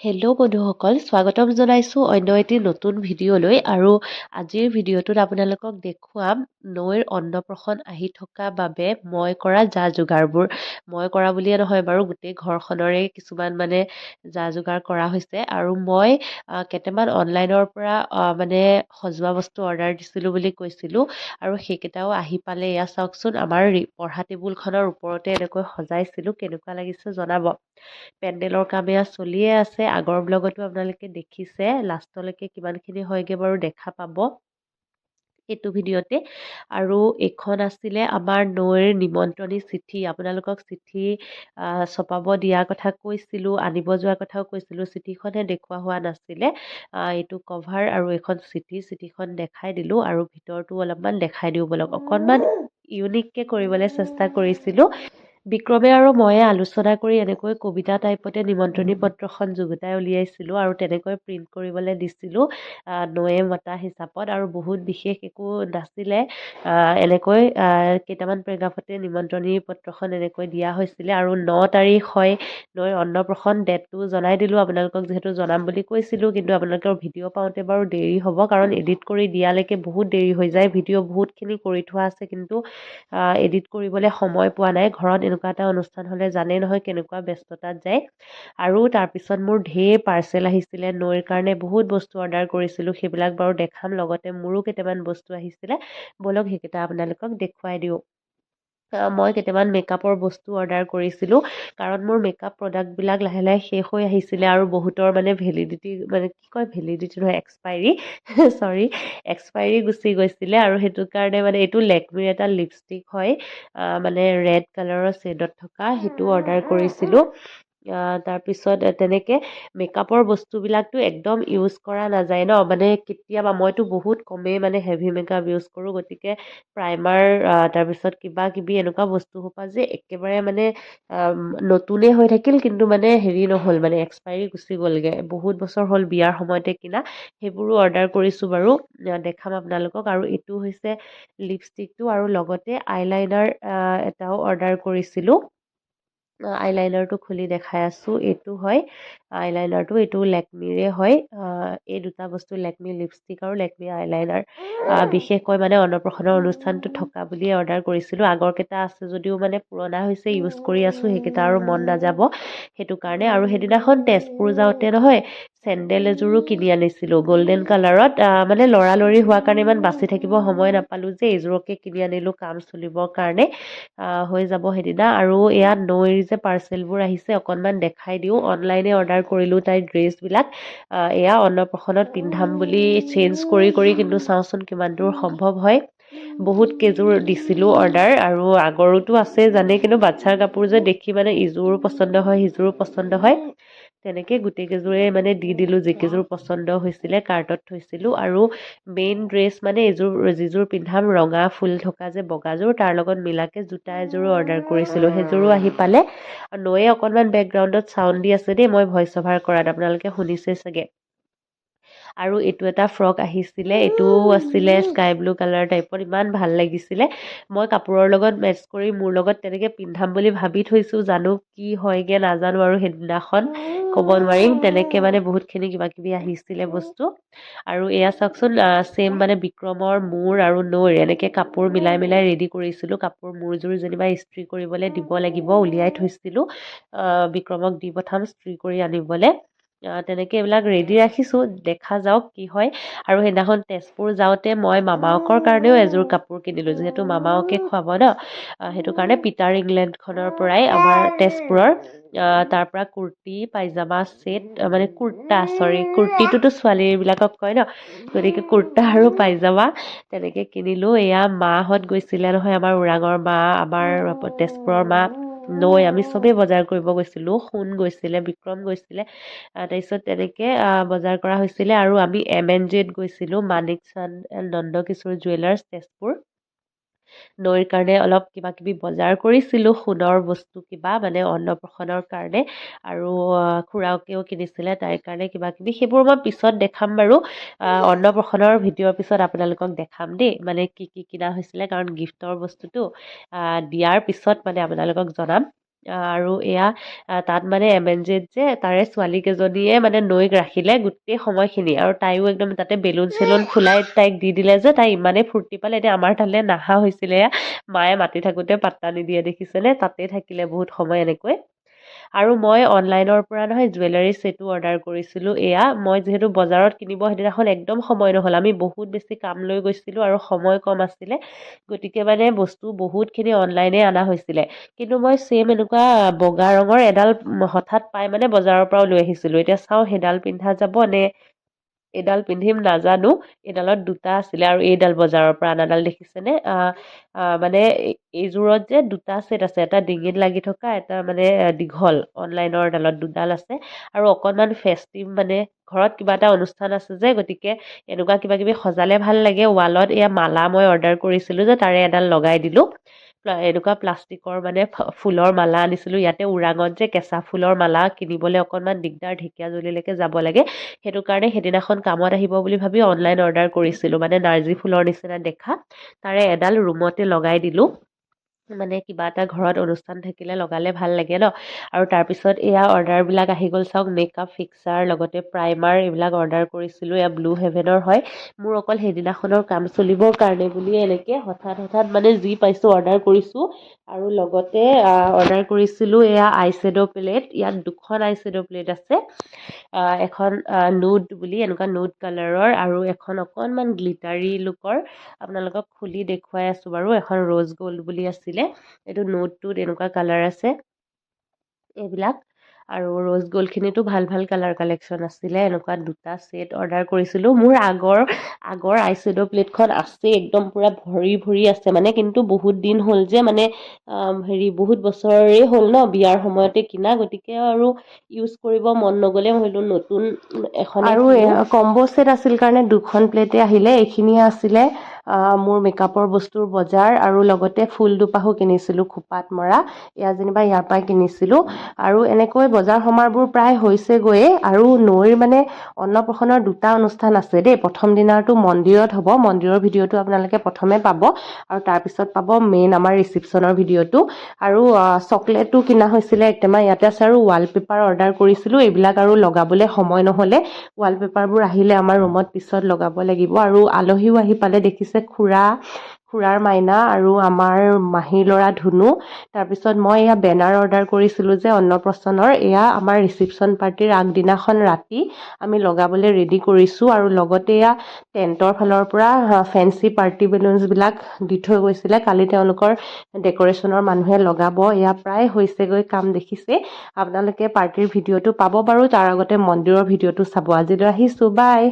Hello' বন্ধুসকল, স্বাগতম জনাইছোঁ অন্য এটি নতুন ভিডিঅ'লৈ। আৰু আজিৰ ভিডিঅ'টোত আপোনালোকক দেখুৱাম নৈৰ অন্নপ্ৰসন আহি থকা বাবে মই কৰা যা যোগাৰবোৰ। মই কৰা বুলিয়ে নহয় বাৰু, গোটেই ঘৰখনৰে কিছুমান যা যোগাৰ কৰা হৈছে। আৰু মই কেইটামান অনলাইনৰ পৰা সজোৱা বস্তু অৰ্ডাৰ দিছিলোঁ বুলি কৈছিলোঁ, আৰু সেইকেইটাও আহি পালে। এয়া চাওকচোন, আমাৰ পঢ়া টেবুলখনৰ ওপৰতে এনেকৈ সজাইছিলোঁ, কেনেকুৱা লাগিছে জনাব। পেণ্ডেলৰ কাম এয়া চলিয়ে আছে। আগৰ ব্লগতো আপোনালোকে দেখিছে, লাষ্টলৈকে কিমানখিনি হয়গে বাৰু দেখা পাব এইটো ভিডিঅ'তে। আৰু এইখন আছিলে আমাৰ নৈৰ নিমন্ত্ৰণী চিঠি। আপোনালোকক চিঠি ছপাব দিয়াৰ কথা কৈছিলোঁ, আনিব যোৱাৰ কথাও কৈছিলোঁ। চিঠিখনহে দেখুওৱা হোৱা নাছিলে। এইটো কভাৰ আৰু এখন চিঠিখন দেখাই দিলোঁ, আৰু ভিতৰটো অলপমান দেখাই দিওঁ বলক। অকণমান ইউনিককৈ কৰিবলৈ চেষ্টা কৰিছিলোঁ। বিক্ৰমে আৰু ময়ে আলোচনা কৰি এনেকৈ কবিতা টাইপতে নিমন্ত্ৰণী পত্ৰখন যুগুতাই উলিয়াইছিলোঁ, আৰু তেনেকৈ প্ৰিণ্ট কৰিবলৈ দিছিলোঁ নৈয়ে মতা হিচাপত। আৰু বহুত বিশেষ একো নাছিলে, এনেকৈ কেইটামান পেৰেগ্ৰাফতে নিমন্ত্ৰণী পত্ৰখন এনেকৈ দিয়া হৈছিলে। আৰু 9 তাৰিখ হয় নৈৰ অন্নপ্ৰসন। ডেটটো জনাই দিলোঁ আপোনালোকক, যিহেতু জনাম বুলি কৈছিলোঁ। কিন্তু আপোনালোকৰ ভিডিঅ' পাওঁতে বাৰু দেৰি হ'ব, কাৰণ এডিট কৰি দিয়ালৈকে বহুত দেৰি হৈ যায়। ভিডিঅ' বহুতখিনি কৰি থোৱা আছে, কিন্তু এডিট কৰিবলৈ সময় পোৱা নাই। ঘৰত এনেকুৱা এটা অনুষ্ঠান হ'লে জানেই নহয় কেনেকুৱা ব্যস্ততাত যায়। আৰু তাৰপিছত মোৰ ঢেৰ পাৰ্চেল আহিছিলে। নৈৰ কাৰণে বহুত বস্তু অৰ্ডাৰ কৰিছিলোঁ, সেইবিলাক বাৰু দেখাম। লগতে মোৰো কেইটামান বস্তু আহিছিলে, ব'লক সেইকেইটা আপোনালোকক দেখুৱাই দিওঁ। মই কেইটামান মেকআপৰ বস্তু অৰ্ডাৰ কৰিছিলোঁ, কাৰণ মোৰ মেকআপ প্ৰডাক্টবিলাক লাহে লাহে শেষ হৈ আহিছিলে। আৰু বহুতৰ ভেলিডিটি ভেলিডিটি নহয়, এক্সপাইৰী চৰি এক্সপাইৰী গুচি গৈছিলে। আৰু সেইটো কাৰণে এইটো লেকমিৰ এটা লিপষ্টিক হয়, ৰেড কালাৰৰ শ্বেডত থকা, সেইটো অৰ্ডাৰ কৰিছিলোঁ। তাৰপিছত তেনেকৈ মেকআপৰ বস্তুবিলাকতো একদম ইউজ কৰা নাযায় ন, কেতিয়াবা। মইতো বহুত কমেই হেভি মেকআপ ইউজ কৰোঁ, গতিকে প্ৰাইমাৰ তাৰপিছত কিবা কিবি এনেকুৱা বস্তু সোপা যে একেবাৰে নতুনেই হৈ থাকিল, কিন্তু হেৰি নহ'ল, এক্সপাইৰী গুচি গ'লগৈ। বহুত বছৰ হ'ল, বিয়াৰ সময়তে কিনা। সেইবোৰো অৰ্ডাৰ কৰিছোঁ বাৰু, দেখাম আপোনালোকক। আৰু এইটো হৈছে লিপষ্টিকটো, আৰু লগতে আইলাইনাৰ এটাও অৰ্ডাৰ কৰিছিলোঁ। আইলাইনাৰটো খুলি দেখাই আছোঁ। এইটো হয় আইলাইনাৰটো, এইটো লেকমিৰে হয়। এই দুটা বস্তু, লেকমি লিপষ্টিক আৰু লেকমি আইলাইনাৰ, বিশেষকৈ অন্নপ্ৰসনৰ অনুষ্ঠানটো থকা বুলিয়ে অৰ্ডাৰ কৰিছিলোঁ। আগৰকেইটা আছে যদিও পুৰণা হৈছে, ইউজ কৰি আছোঁ, সেইকেইটা আৰু মন নাযাব, সেইটো কাৰণে। আৰু সেইদিনাখন তেজপুৰ যাওঁতে নহয়, চেণ্ডেল এযোৰো কিনি আনিছিলোঁ গল্ডেন কালাৰত। লৰালৰি হোৱাৰ কাৰণে ইমান বাচি থাকিব সময় নাপালোঁ যে, এইযোৰকে কিনি আনিলোঁ কাম চলিবৰ কাৰণে, হৈ যাব সেইদিনা। আৰু ইয়াত নৈৰ যে পাৰ্চেলবোৰ আহিছে অকণমান দেখাই দিওঁ। অনলাইনে অৰ্ডাৰ কৰিলোঁ তাইৰ ড্ৰেছবিলাক। এয়া অন্নপ্ৰসনত পিন্ধাম বুলি চেঞ্জ কৰি কৰি, কিন্তু চাওঁচোন কিমান দূৰ সম্ভৱ হয়। বহুত কেইযোৰ দিছিলোঁ অৰ্ডাৰ, আৰু আগৰোতো আছে জানেই, কিন্তু বাচ্ছাৰ কাপোৰ যে দেখি ইযোৰো পচন্দ হয়, সিযোৰো পচন্দ হয়, তেনেকৈ গোটেই কেইযোৰে দি দিলোঁ। যিকেইযোৰ পচন্দ হৈছিলে কাৰ্টত থৈছিলোঁ। আৰু মেইন ড্ৰেছ এইযোৰ, যিযোৰ পিন্ধাম, ৰঙা ফুল থকা যে বগাযোৰ, তাৰ লগত মিলাকে জোতা এযোৰো অৰ্ডাৰ কৰিছিলোঁ, সেইযোৰো আহি পালে। নৈয়ে অকণমান বেকগ্ৰাউণ্ডত চাউণ্ড দি আছে দেই, মই ভইচ অভাৰ কৰাত, আপোনালোকে শুনিছে চাগে। আৰু এইটো এটা ফ্ৰক আহিছিলে, এইটোও আছিলে স্কাই ব্লু কালাৰ টাইপত, ইমান ভাল লাগিছিলে। মই কাপোৰৰ লগত মেটচ কৰি মোৰ লগত তেনেকৈ পিন্ধাম বুলি ভাবি থৈছোঁ, জানো কি হয়গে নাজানো। আৰু সেইদিনাখন ক'ব নোৱাৰিম, তেনেকৈ বহুতখিনি কিবা কিবি আহিছিলে বস্তু। আৰু এয়া চাওকচোন, ছেম বিক্ৰমৰ মূৰ আৰু নৈৰ এনেকৈ কাপোৰ মিলাই মিলাই ৰেডি কৰিছিলোঁ। মোৰযোৰ যেনিবা ইস্ত্ৰি কৰিবলৈ দিব লাগিব, উলিয়াই থৈছিলোঁ, বিক্ৰমক দি পঠাম ইস্ত্ৰি কৰি আনিবলৈ। তেনেকৈ এইবিলাক ৰেডি ৰাখিছোঁ, দেখা যাওক কি হয়। আৰু সেইদিনাখন তেজপুৰ যাওঁতে মই মামাকৰ কাৰণেও এযোৰ কাপোৰ কিনিলোঁ, যিহেতু মামাকে খুৱাব ন, সেইটো কাৰণে। পিটাৰ ইংলেণ্ডখনৰ পৰাই, আমাৰ তেজপুৰৰ, তাৰ পৰা কুৰ্তি পাইজামা ছেট, কুৰ্তিটোতো ছোৱালীবিলাকক কয় ন, গতিকে কুৰ্তা আৰু পাইজামা তেনেকৈ কিনিলোঁ। এয়া মাহঁত গৈছিলে নহয়, আমাৰ ওৰাঙৰ মা, আমাৰ তেজপুৰৰ মা, নৈ, আমি চবেই বজাৰ কৰিব গৈছিলোঁ। সোণ গৈছিলে, বিক্ৰম গৈছিলে, তাৰপিছত তেনেকৈ বজাৰ কৰা হৈছিলে। আৰু আমি MNJত গৈছিলোঁ, মানিক চান্দ নন্দকিশোৰ জুৱেলাৰ্ছ, তেজপুৰ। নৈৰ কাৰণে অলপ কিবা কিবি বজাৰ কৰিছিলোঁ, সোণৰ বস্তু কিবা, অন্নপ্ৰসনৰ কাৰণে। আৰু খুৰাকেও কিনিছিলে তাইৰ কাৰণে কিবা কিবি, সেইবোৰ মই পিছত দেখাম বাৰু। অন্নপ্ৰসনৰ ভিডিঅ'ৰ পিছত আপোনালোকক দেখাম দেই, কি কি কিনা হৈছিলে, কাৰণ গিফ্টৰ বস্তুটো দিয়াৰ পিছত আপোনালোকক জনাম। আৰু এয়া তাত মানে MNJত যে তাৰে ছোৱালী কেইজনীয়ে মানে নৈক ৰাখিলে গোটেই সময়খিনি আৰু তাইও একদম তাতে বেলুন চেলুন ফুলাই তাইক দি দিলে যে তাই ইমানেই ফূৰ্তি পালে এতিয়া আমাৰ তালৈ নাহা হৈছিলে মায়ে মাতি থাকোঁতে পাত্তা নিদিয়ে দেখিছেনে তাতে থাকিলে বহুত সময় এনেকৈ আৰু মই অনলাইনৰ পৰা নহয় জুৱেলাৰী ছেটো অৰ্ডাৰ কৰিছিলোঁ এয়া মই যিহেতু বজাৰত কিনিব সেইদিনাখন একদম সময় নহ'ল আমি বহুত বেছি কাম লৈ গৈছিলোঁ আৰু সময় কম আছিলে গতিকে মানে বস্তু বহুতখিনি অনলাইনে অনা হৈছিলে কিন্তু মই ছেম এনেকুৱা বগা ৰঙৰ এডাল হঠাৎ পাই মানে বজাৰৰ পৰাও লৈ আহিছিলোঁ এতিয়া চাওঁ সেইডাল পিন্ধা যাব নে এডাল পিন্ধিম নাজানো এইডালত দুটা আছিলে আৰু এইডাল বজাৰৰ পৰা অনাডাল দেখিছেনে মানে এইযোৰত যে দুটা ছেট আছে এটা ডিঙিত লাগি থকা এটা মানে দীঘল অনলাইনৰ ডালত দুডাল আছে আৰু অকণমান ফেষ্টিভ মানে ঘৰত কিবা এটা অনুষ্ঠান আছে যে গতিকে এনেকুৱা কিবা কিবি সজালে ভাল লাগে ৱালত এয়া মালা মই অৰ্ডাৰ কৰিছিলোঁ যে তাৰে এডাল লগাই দিলোঁ এনেকুৱা প্লাষ্টিকৰ মানে ফুলৰ মালা আনিছিলোঁ ইয়াতে ওৰাঙত যে কেঁচা ফুলৰ মালা কিনিবলৈ অকণমান দিগদাৰ ঢেকীয়াজুলিলৈকে যাব লাগে সেইটো কাৰণে সেইদিনাখন কামত আহিব বুলি ভাবি অনলাইন অৰ্ডাৰ কৰিছিলোঁ মানে নাৰ্জী ফুলৰ নিচিনা দেখা তাৰে এডাল ৰুমতে লগাই দিলোঁ মানে কিবা এটা ঘৰত অনুষ্ঠান থাকিলে লগালে ভাল লাগে ন আৰু তাৰপিছত এয়া অৰ্ডাৰবিলাক আহি গ'ল চাওক মেকআপ ফিক্সাৰ লগতে প্ৰাইমাৰ এইবিলাক অৰ্ডাৰ কৰিছিলোঁ এয়া ব্লু হেভেনৰ হয় মোৰ অকল সেইদিনাখনৰ কাম চলিবৰ কাৰণে বুলিয়ে এনেকৈ হঠাৎ মানে যি পাইছোঁ অৰ্ডাৰ কৰিছোঁ আৰু লগতে অৰ্ডাৰ কৰিছিলোঁ এয়া আইশ্বেড' প্লেট ইয়াত দুখন আইশ্বেড' প্লেট আছে এখন নুড বুলি এনেকুৱা নুড কালাৰৰ আৰু এখন অকণমান গ্লিটাৰী লুকৰ আপোনালোকক খুলি দেখুৱাই আছোঁ বাৰু এখন ৰ'জ গ'ল্ড বুলি আছিলে এইটো নুডটোত এনেকুৱা কালাৰ আছে এইবিলাক আৰু ৰ'জ গ'ল্ডখিনিতো ভাল ভাল কালাৰ কালেকশ্যন আছিলে এনেকুৱা দুটা ছেট অৰ্ডাৰ কৰিছিলোঁ মোৰ আগৰ আইশ্বেড' প্লেটখন আছে একদম পূৰা ভৰি ভৰি আছে মানে কিন্তু বহুত দিন হ'ল যে মানে বহুত বছৰেই হ'ল ন বিয়াৰ সময়তে কিনা গতিকে আৰু ইউজ কৰিব মন নগ'লে মই ভাবিলোঁ নতুন এখন আৰু কম্ব' ছেট আছিল কাৰণে দুখন প্লেটে আহিলে এইখিনিয়ে আছিলে মোৰ মেকআপৰ বস্তুৰ বজাৰ আৰু লগতে ফুল দুপাহো কিনিছিলোঁ খোপাত মৰা এয়া যেনিবা ইয়াৰ পৰাই কিনিছিলোঁ আৰু এনেকৈ বজাৰ সমাৰবোৰ প্ৰায় হৈছেগৈয়ে আৰু নৈৰ মানে অন্নপ্ৰসন্নৰ দুটা অনুষ্ঠান আছে দেই প্ৰথম দিনাৰটো মন্দিৰত হ'ব মন্দিৰৰ ভিডিঅ'টো আপোনালোকে প্ৰথমে পাব আৰু তাৰপিছত পাব মেইন আমাৰ ৰিচিপশ্যনৰ ভিডিঅ'টো আৰু চকলেটো কিনা হৈছিলে একটেমা ইয়াতে আছে আৰু ৱালপেপাৰ অৰ্ডাৰ কৰিছিলোঁ এইবিলাক আৰু লগাবলৈ সময় নহ'লে ৱালপেপাৰবোৰ আহিলে আমাৰ ৰুমত পিছত লগাব লাগিব আৰু আলহীও আহি পালে দেখিছে খুৰাৰ মাইনা আৰু আমাৰ মাহীৰ ল'ৰা ধুনু তাৰপিছত মই এয়া বেনাৰ অৰ্ডাৰ কৰিছিলোঁ যে অন্নপ্ৰসন্নৰ এয়া আমাৰ ৰিচিপশ্যন পাৰ্টিৰ আগদিনাখন ৰাতি আমি লগাবলৈ ৰেডি কৰিছোঁ আৰু লগতে এয়া টেণ্টৰ ফালৰ পৰা ফেঞ্চি পাৰ্টি বেলুনছবিলাক দি থৈ গৈছিলে কালি তেওঁলোকৰ ডেক'ৰেশ্যনৰ মানুহে লগাব এয়া প্ৰায় হৈছেগৈ কাম দেখিছে আপোনালোকে পাৰ্টিৰ ভিডিঅ'টো পাব বাৰু তাৰ আগতে মন্দিৰৰ ভিডিঅ'টো চাব আজিলৈ আহিছোঁ বাই